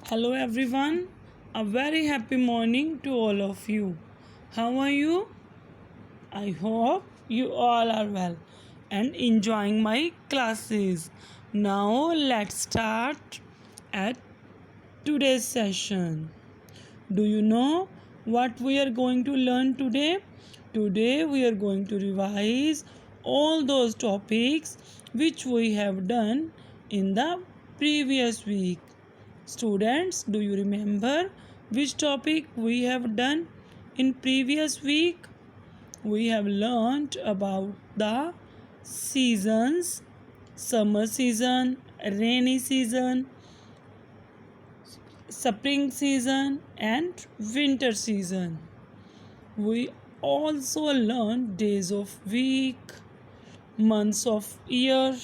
Hello everyone, a very happy morning to all of you. How are you? I hope you all are well and enjoying my classes. Now let's start at today's session. Do you know what we are going to learn today? Today we are going to revise all those topics which we have done in the previous week. Students, do you remember which topic we have done in previous week? We have learned about the seasons, summer season, rainy season, spring season and winter season. We also learned days of week, months of year,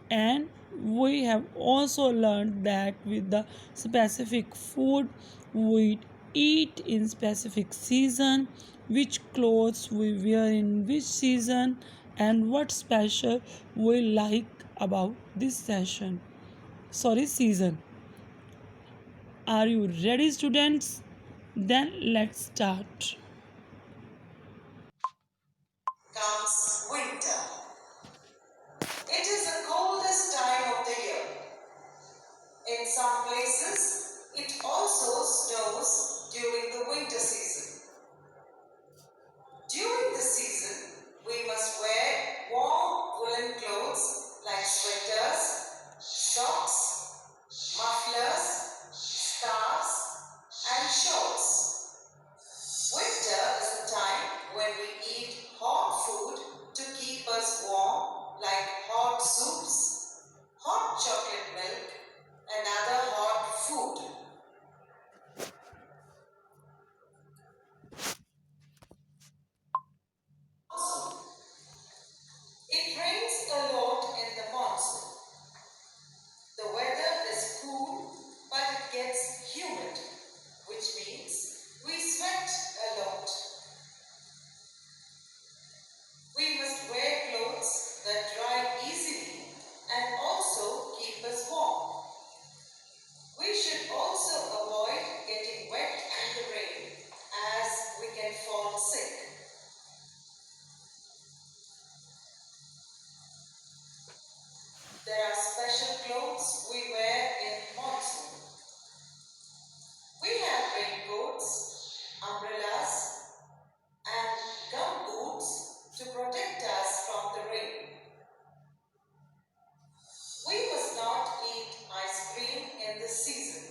and we have also learned that with the specific food we eat in specific season, which clothes we wear in which season, and what special we like about this season. Are you ready, students? Then let's start. Comes winter. It is the coldest time of the year. In some places, it also snows during the winter season. During this season, we must wear warm woolen clothes like sweaters, shorts, mufflers, scarves, and shorts. Winter is the time when we eat hot food to keep us warm, like hot soups, hot chocolate milk, and other hot food. It rains a lot in the monsoon. The weather is cool, but it gets humid, which means we sweat a lot. We must wear clothes that dry easily and also keep us warm. We should also avoid getting wet in the rain as we can fall sick. There are special clothes we wear in monsoon. We have raincoats, umbrellas, and gum boots to protect us from the rain. We must not eat ice cream in this season.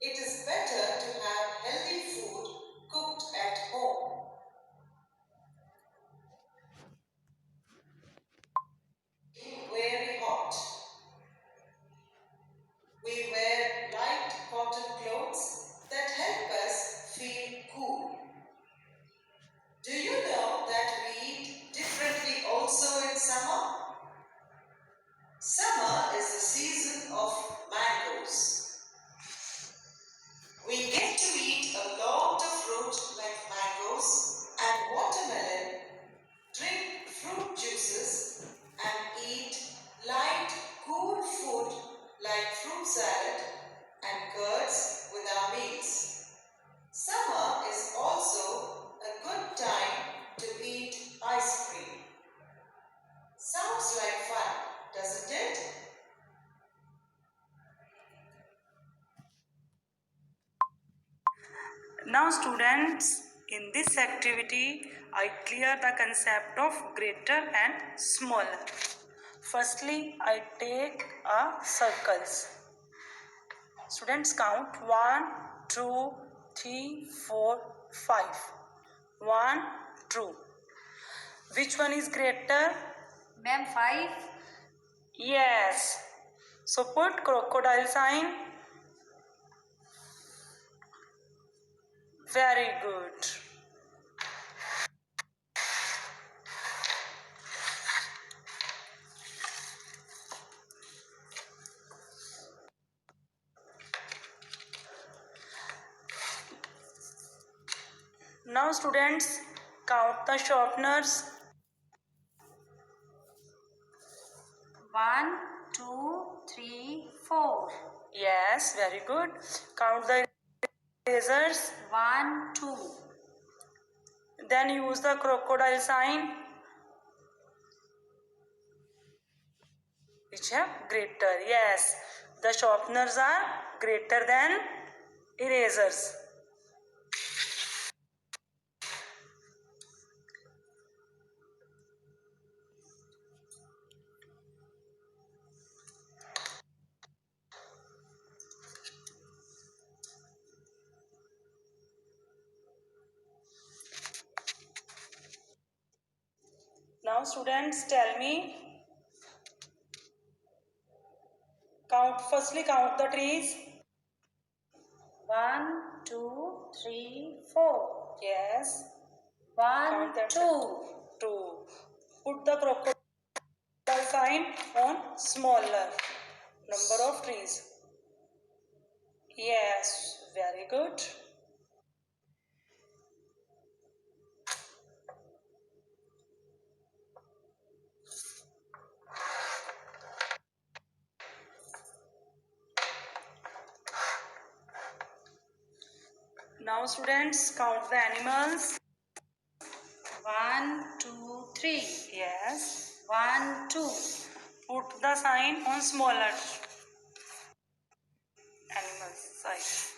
It is better to have healthy food cooked at home. Very hot. We wear light cotton clothes that help us feel cool. Do you know that we eat differently also in summer? Summer is the season of mangoes. We get to eat a lot of fruit like mangoes and watermelon, drink fruit juices, and eat light, cool food like fruit salad and curds with our meals. Summer is also a good time to eat ice cream. Sounds like fun, doesn't it? Now, students, in this activity, I clear the concept of greater and smaller. Firstly, I take a circles. Students count 1, 2, 3, 4, 5. 1, 2. Which one is greater? Ma'am, 5. Yes. So put crocodile sign. Very good. Now students, count the sharpeners. 1, 2, 3, 4. Yes, very good. Count the erasers. 1, 2. Then use the crocodile sign, which have greater. Yes, the sharpeners are greater than erasers. Now students, tell me, firstly count the trees. 1, 2, 3, 4. Yes. 1, 2. 2. Put the crocodile sign on smaller number of trees. Yes, very good. Now students, count the animals. 1, 2, 3. Yes. 1, 2. Put the sign on smaller animals size.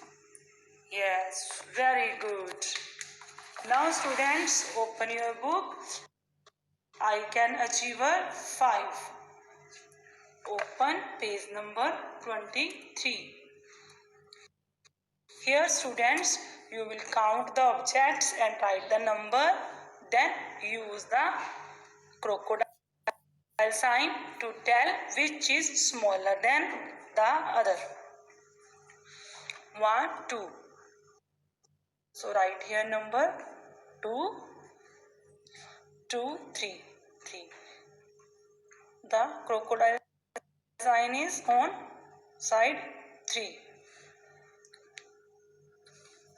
Yes, very good. Now students, open your book. I Can Achiever 5. Open page number 23. Here students, you will count the objects and write the number. Then use the crocodile sign to tell which is smaller than the other. 1, 2. So write here number 2, 2, 3, 3. The crocodile sign is on side 3.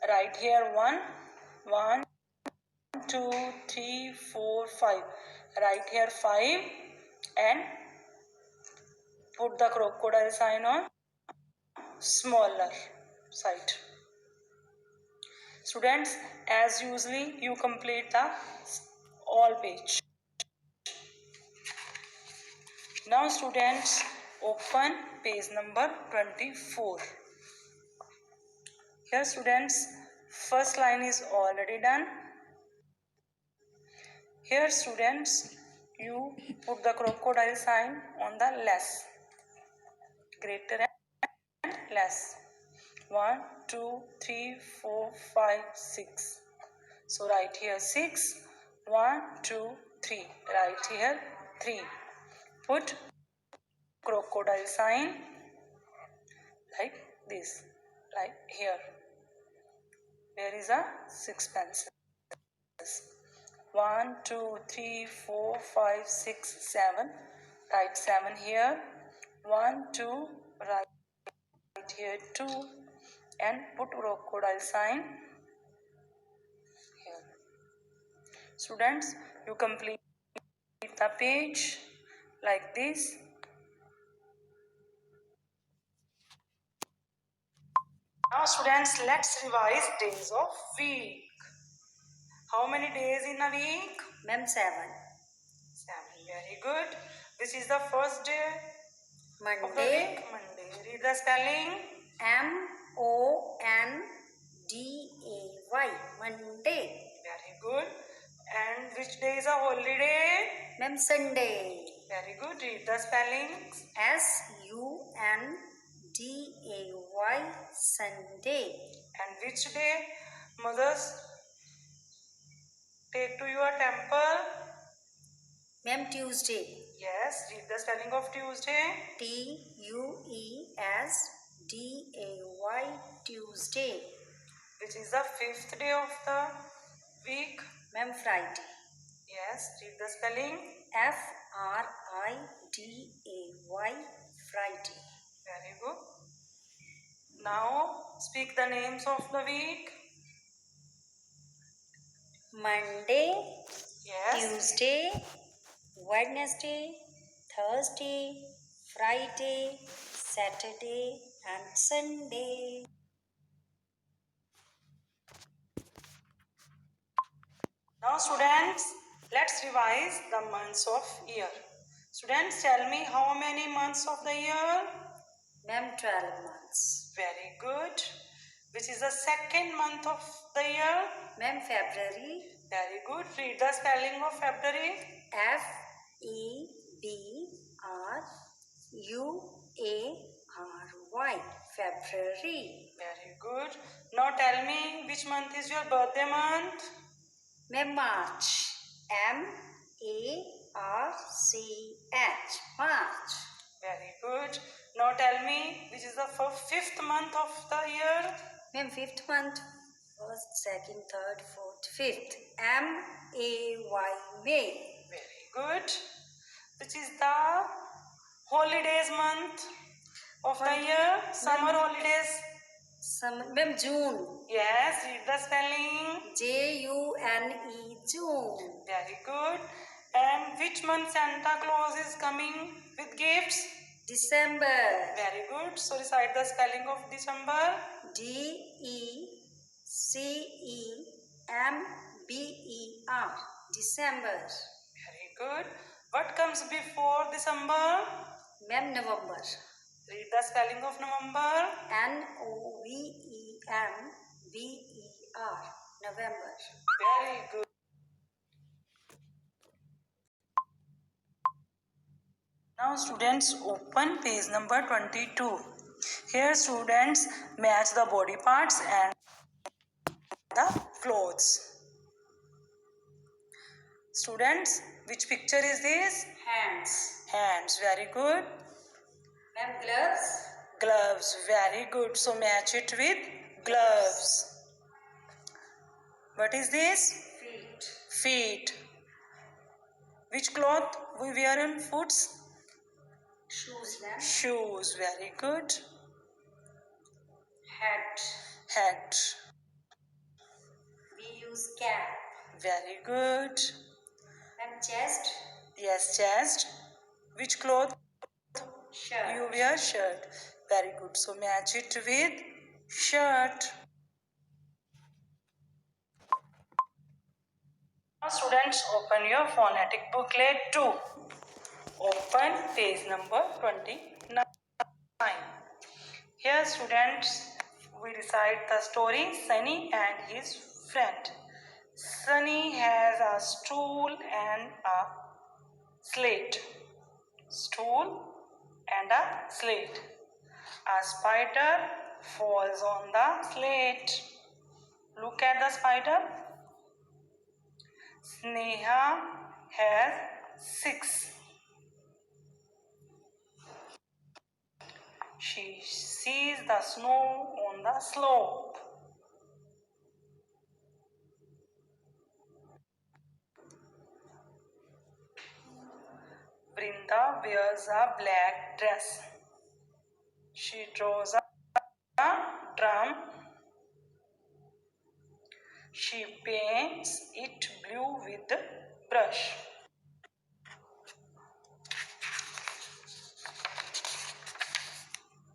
Write here 1, 1, 2, 3, 4, 5. Write here 5 and put the crocodile sign on smaller side. Students, as usually, you complete the all page. Now students, open page number 24. Here students, first line is already done. Here students, you put the crocodile sign on the less, greater and less. 1, 2, 3, 4, 5, 6. So write here 6. 1, 2, 3. Write here 3. Put crocodile sign like this, like here. There is a 6 pencils. 1, 2, 3, 4, 5, 6, 7. Write 7 here. 1, 2. Write here 2 and put crocodile sign here. Students, you complete the page like this. Now students, let's revise days of week. How many days in a week? Ma'am, 7. 7. Very good. Which is the first day of the Monday. week? Monday. Read the spelling. Monday. Monday. Very good. And which day is a holiday? Ma'am, Sunday. Very good. Read the spellings. Sunday. Sunday. And which day mothers take to your temple? Ma'am, Tuesday. Yes. Read the spelling of Tuesday. Tuesday. Tuesday. Which is the 5th day of the week? Ma'am, Friday. Yes. Read the spelling. Friday. Friday. Very good. Now speak the names of the week. Monday. Yes. Tuesday. Wednesday. Thursday. Friday. Saturday. and Sunday. Now students, let's revise the months of year. Students, tell me how many months of the year? Ma'am, 12 months. Very good. Which is the second month of the year? Ma'am, February. Very good. Read the spelling of February. February. February. Very good. Now tell me which month is your birthday month? Ma'am, March. March. March. Very good. Now tell me which is the fifth month of the year? Ma'am, fifth month. First, second, third, fourth, fifth. May. Very good. Which is the holidays month of the year? Summer holidays. Ma'am, June. Yes, read the spelling. June. June. Very good. And which month Santa Claus is coming with gifts? December. Very good. So recite the spelling of December. December. December. Very good. What comes before December? Ma'am, November. Read the spelling of November. November. November. Very good. Now students, open page number 22. Here students match the body parts and the clothes. Students, which picture is this? Hands. Hands. Very good. Ma'am, gloves. Gloves. Very good. So match it with gloves. What is this? Feet. Feet. Which cloth we wear on foot? Shoes, ma'am. Shoes. Very good. Hat. Hat. We use cap. Very good. And chest. Yes, chest. Which cloth Shirt. you wear? Shirt. Very good. So match it with shirt. Now students, open your phonetic booklet 2. Open page number 29. Here students, we recite the story Sunny and his friend. Sunny has a stool and a slate. Stool and a slate. A spider falls on the slate. Look at the spider. Sneha has 6. She sees the snow on the slope. Brinda wears a black dress. She draws a drum. She paints it blue with the brush.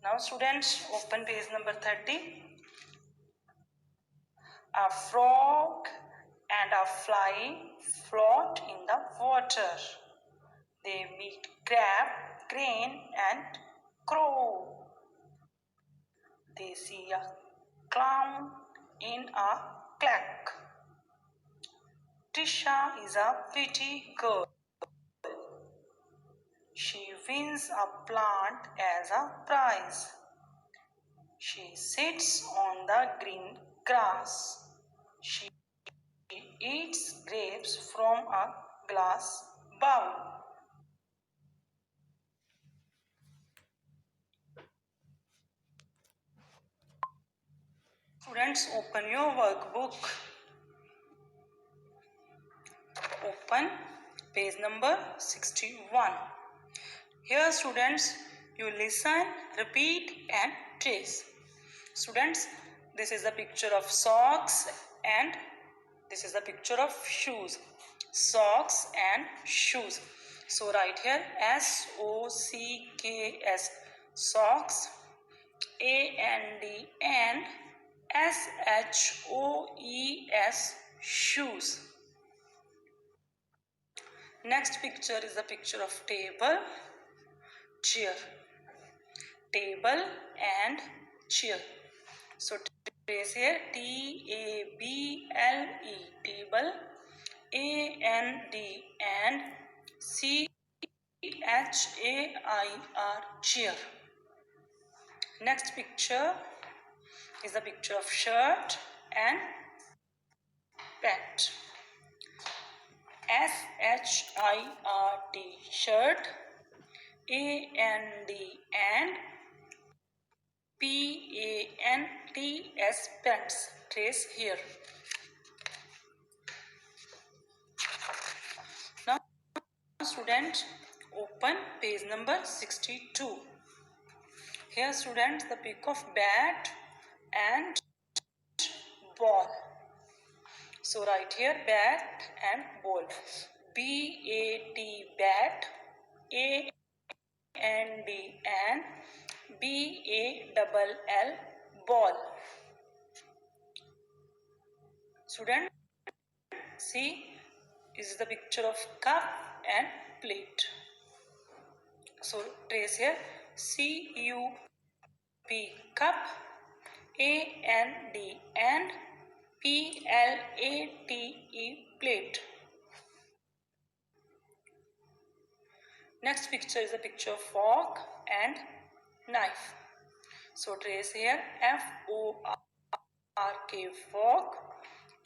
Now students, open page number 30. A frog and a fly float in the water. They meet crab, crane and crow. They see a clown in a cloak. Trisha is a pretty girl. She wins a plant as a prize. She sits on the green grass. She eats grapes from a glass bowl. Students, open your workbook. Open page number 61. Here students, you listen, repeat and trace. Students, this is the picture of socks and this is the picture of shoes. Socks and shoes. So write here S-O-C-K-S, socks. A-N-D and S-H-O-E-S, shoes. Next picture is a picture of table, chair. Table and chair. So trace here T-A-B-L-E, table, A-N-D and C-H-A-I-R, chair. Next picture is a picture of shirt and pant. S-H-I-R-T, shirt, A-N-D and P-A-N-T-S, pants. Trace here. Now student, open page number 62. Here students, the pick of bat and ball. So write here bat and ball. B-A-T, bat, A-N-D and B-A-L-L, ball. Student, see, is the picture of cup and plate. So trace here C-U-P, cup, A-N-D and P-L-A-T-E, plate. Next picture is a picture of fork and knife. So trace here F-O-R-K, fork,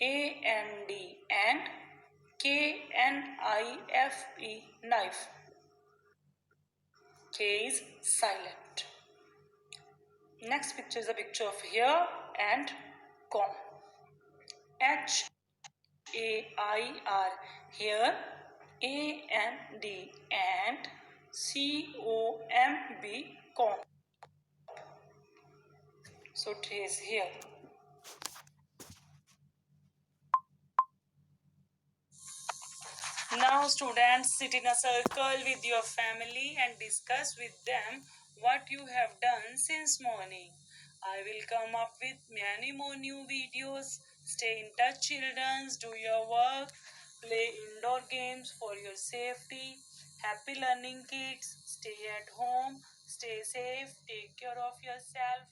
A-N-D and K-N-I-F-E, knife. K is silent. Next picture is a picture of hair and comb. H-A-I-R, hair, A-N-D and C-O-M-B, comb. So trace here. Now students, sit in a circle with your family and discuss with them what you have done since morning. I will come up with many more new videos. Stay in touch children, do your work, play indoor games for your safety. Happy learning kids, stay at home, stay safe, take care of yourself.